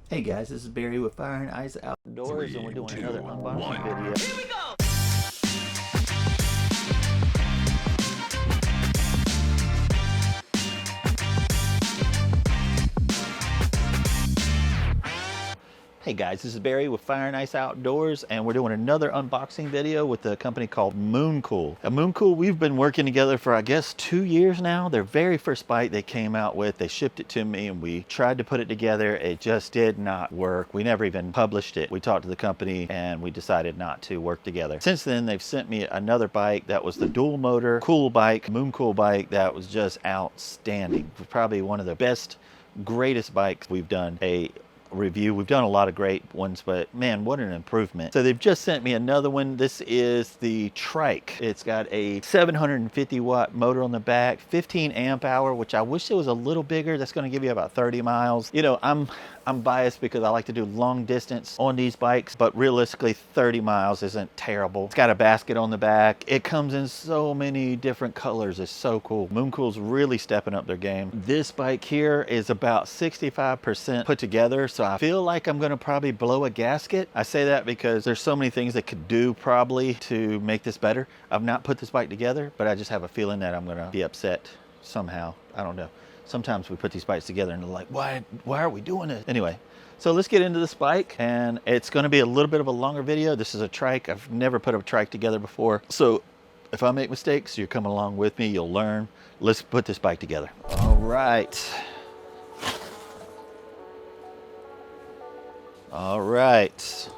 Hey guys, this is Barry with FaO&x Outdoors, and we're doing another unboxing video. Here we go! Hey guys, this is Barry with FaO&x Outdoors, and we're doing another unboxing video with a company called MoonCool. MoonCool, we've been working together for I guess 2 years now. Their very first bike they came out with, they shipped it to me and we tried to put it together. It just did not work. We never even published it. We talked to the company and we decided not to work together. Since then, they've sent me another bike that was the dual motor cool bike, MoonCool bike, that was just outstanding. Probably one of the best, greatest bikes we've done a review. We've done a lot of great ones, but man, what an improvement. So they've just sent me another one. This is the Trike. It's got a 750 watt motor on the back, 15 amp hour, which I wish it was a little bigger. That's going to give you about 30 miles. You know, I'm biased because I like to do long distance on these bikes, but realistically 30 miles isn't terrible. It's got a basket on the back. It comes in so many different colors. It's so cool. MoonCool's really stepping up their game. This bike here is about 65% put together, so I feel like I'm gonna probably blow a gasket. I say that because there's so many things that could do probably to make this better. I've not put this bike together, but I just have a feeling that I'm gonna be upset somehow. I don't know. Sometimes we put these bikes together and they're like, why are we doing it? Anyway, so let's get into this bike, and it's going to be a little bit of a longer video. This is a Trike. I've never put a Trike together before. So if I make mistakes, you're coming along with me, you'll learn. Let's put this bike together. All right. All right.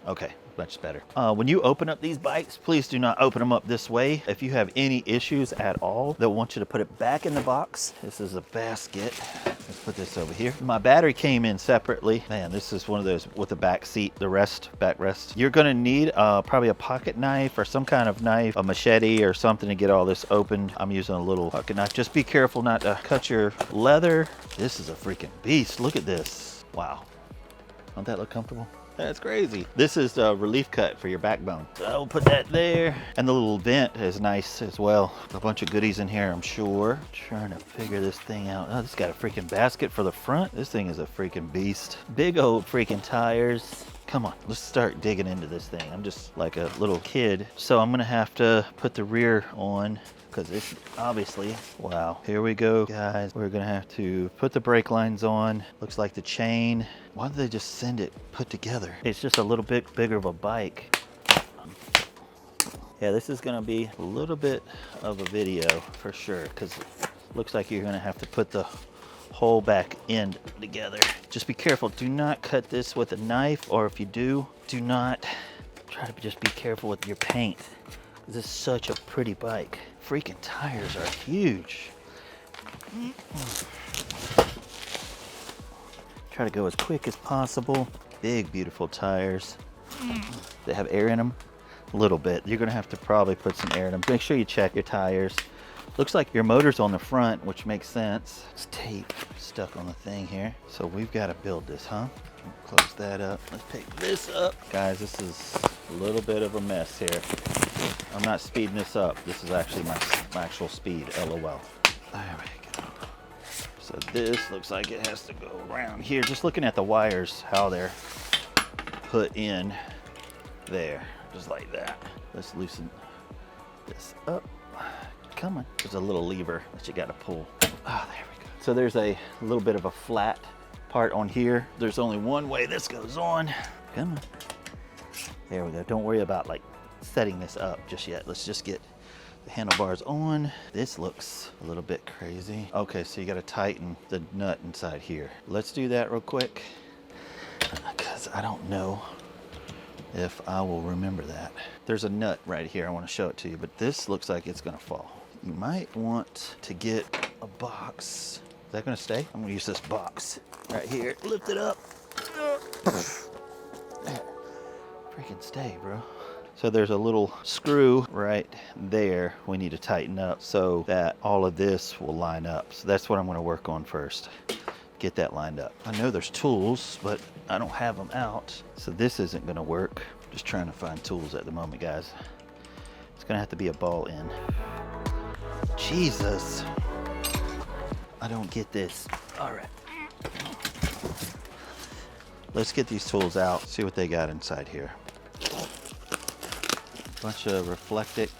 Okay. Much better. When you open up these bikes, please do not open them up this way. If you have any issues at all, they'll want you to put it back in the box. This is a basket. Let's put this over here. My battery came in separately. Man, this is one of those with the back seat, the back rest. You're gonna need probably a pocket knife or some kind of knife, a machete or something to get all this opened. I'm using a little pocket knife. Just be careful not to cut your leather. This is a freaking beast. Look at this. Wow. Don't that look comfortable? That's crazy. This is the relief cut for your backbone. So I'll put that there. And the little vent is nice as well. A bunch of goodies in here, I'm sure. Trying to figure this thing out. Oh, this got a freaking basket for the front. This thing is a freaking beast. Big old freaking tires. Come on, let's start digging into this thing. I'm just like a little kid. So I'm gonna have to put the rear on, because it's obviously, wow. Here we go, guys. We're gonna have to put the brake lines on. Looks like the chain. Why did they just send it put together? It's just a little bit bigger of a bike. Yeah, this is gonna be a little bit of a video for sure, because it looks like you're gonna have to put the whole back end together. Just be careful, do not cut this with a knife, or if you do not try to just be careful with your paint. This is such a pretty bike. Freaking tires are huge. Try to go as quick as possible. Big, beautiful tires. They have air in them. A little bit. You're gonna have to probably put some air in them. Make sure you check your tires. Looks like your motor's on the front, which makes sense. It's tape stuck on the thing here. So we've got to build this, huh? Close that up. Let's pick this up. Guys, this is a little bit of a mess here. I'm not speeding this up. This is actually my actual speed, LOL. There we go. So this looks like it has to go around here. Just looking at the wires, how they're put in there, just like that. Let's loosen this up. Come on. There's a little lever that you got to pull. Ah, there we go. So there's a little bit of a flat part on here. There's only one way this goes on. Come on. There we go. Don't worry about like setting this up just yet. Let's just get the handlebars on. This looks a little bit crazy. Okay, so you got to tighten the nut inside here. Let's do that real quick, because I don't know if I will remember that. There's a nut right here. I want to show it to you, but this looks like it's going to fall. You might want to get a box. Is that going to stay? I'm going to use this box right here. Lift it up. Freaking stay, bro. So there's a little screw right there we need to tighten up so that all of this will line up. So that's what I'm going to work on first. Get that lined up. I know there's tools, but I don't have them out. So this isn't going to work. Just trying to find tools at the moment, guys. It's going to have to be a ball end. Jesus. I don't get this. All right. let's get these tools out, see what they got inside here. Bunch of reflectic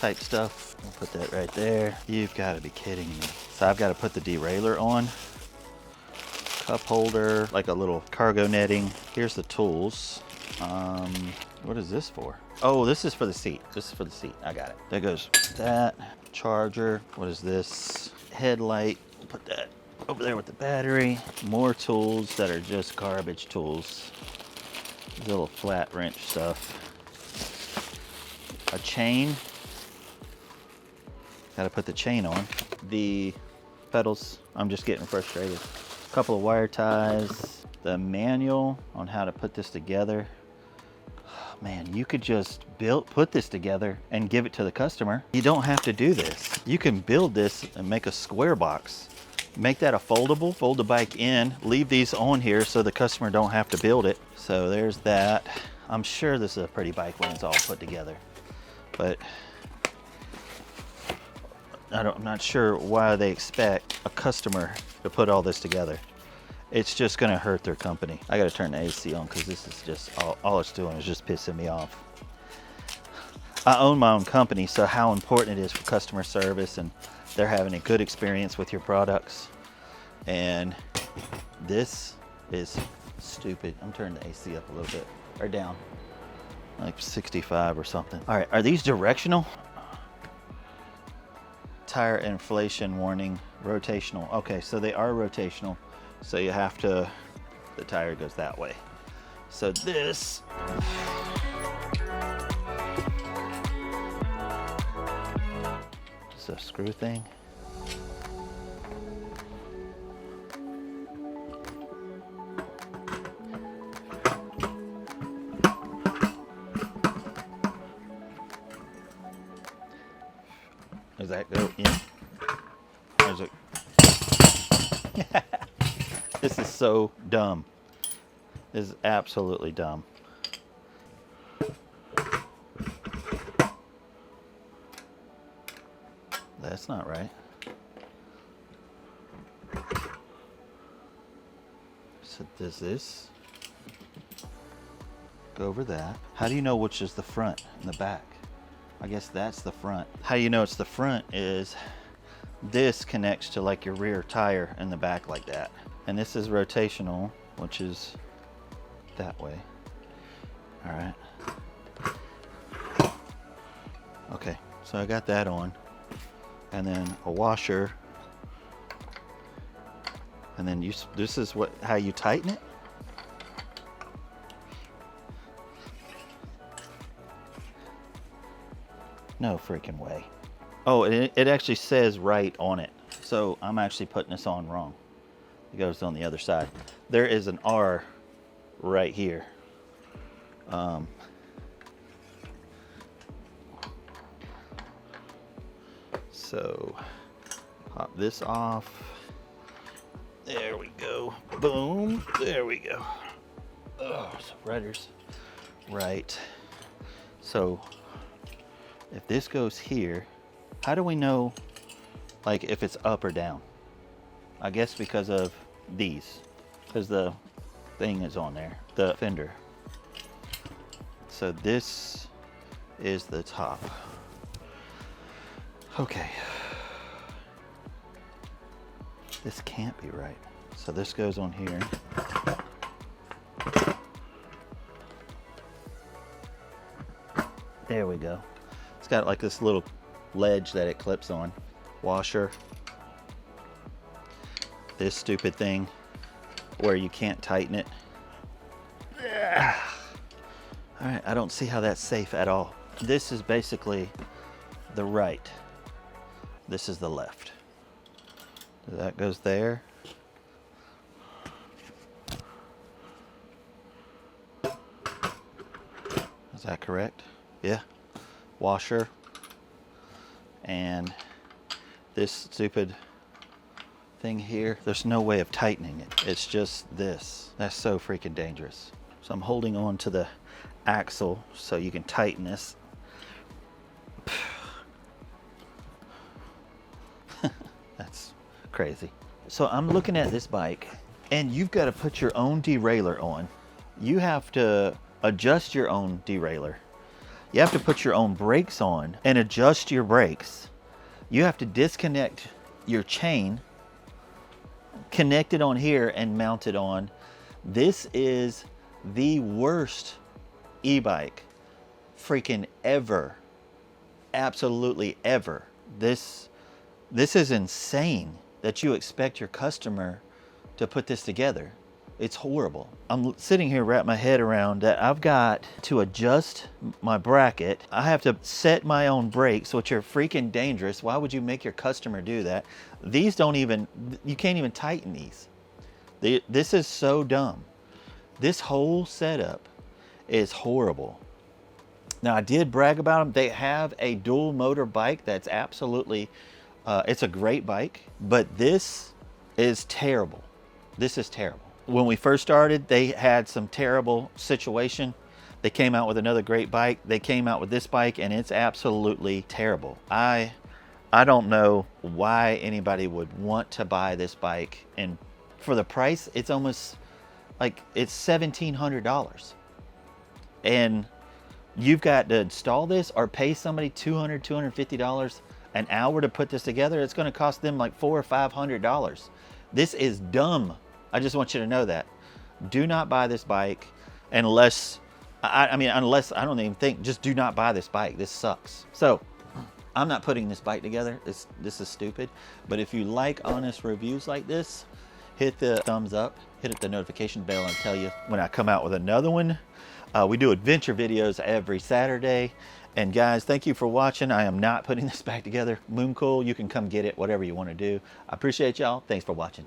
type stuff. I'll put that right there. You've got to be kidding me. So I've got to put the derailleur on. Cup holder, like a little cargo netting. Here's the tools. What is this for? Oh, this is for the seat. This is for the seat. I got it. There goes that. Charger. What is this? Headlight. Put that over there with the battery. More tools that are just garbage tools. This little flat wrench stuff. A chain. Got to put the chain on. The pedals. I'm just getting frustrated. A couple of wire ties. The manual on how to put this together. Man, you could just put this together and give it to the customer. You don't have to do this. You can build this and make a square box. Make that a foldable, fold the bike in, leave these on here so the customer don't have to build it. So there's that. I'm sure this is a pretty bike when it's all put together, but I'm not sure why they expect a customer to put all this together. It's just gonna hurt their company. I gotta turn the AC on because this is just, all it's doing is just pissing me off. I own my own company, so how important it is for customer service and they're having a good experience with your products. And this is stupid. I'm turning the AC up a little bit, or down, like 65 or something. All right, are these directional? Tire inflation warning, rotational. Okay, so they are rotational. So you have to, the tire goes that way. So this, is a screw thing. Does that go in? There's a This is so dumb. This is absolutely dumb. That's not right. So does this go over that? How do you know which is the front and the back? I guess that's the front. How you know it's the front is this connects to like your rear tire in the back like that. And this is rotational, which is that way. All right. Okay, so I got that on. And then a washer. And then this is how you tighten it? No freaking way. Oh, it actually says right on it. So I'm actually putting this on wrong. It goes on the other side. There is an R right here. So pop this off. There we go. Boom. There we go. Oh, some rudders. Right. So if this goes here, how do we know like if it's up or down? I guess because of these, because the thing is on there, the fender. So this is the top. Okay. This can't be right. So this goes on here. There we go. It's got like this little ledge that it clips on. Washer. This stupid thing where you can't tighten it. All right, I don't see how that's safe at all. This is basically the right. This is the left. That goes there. Is that correct? Yeah. Washer. And this stupid thing here, there's no way of tightening it. It's just this. That's so freaking dangerous. So I'm holding on to the axle so you can tighten this. That's crazy. So I'm looking at this bike And you've got to put your own derailleur on. You have to adjust your own derailleur. You have to put your own brakes on and adjust your brakes. You have to disconnect your chain, connect it on here and mount it on. This is the worst e-bike freaking ever. Absolutely ever. This is insane that you expect your customer to put this together. It's horrible. I'm sitting here wrapping my head around that I've got to adjust my bracket. I have to set my own brakes, which are freaking dangerous. Why would you make your customer do that? These don't even, you can't even tighten these. This is so dumb. This whole setup is horrible. Now I did brag about them. They have a dual motor bike that's absolutely, it's a great bike, but this is terrible. This is terrible. When we first started, they had some terrible situation. They came out with another great bike. They came out with this bike and it's absolutely terrible. I don't know why anybody would want to buy this bike, and for the price, it's almost like it's $1,700. And you've got to install this or pay somebody $200, $250 an hour to put this together. It's going to cost them like $400 or $500. This is dumb. I just want you to know that. Do not buy this bike unless, unless, I don't even think, just do not buy this bike. This sucks. So I'm not putting this bike together. This is stupid. But if you like honest reviews like this, hit the thumbs up, hit the notification bell, and I'll tell you when I come out with another one. We do adventure videos every Saturday. And guys, thank you for watching. I am not putting this back together. MoonCool, you can come get it, whatever you want to do. I appreciate y'all. Thanks for watching.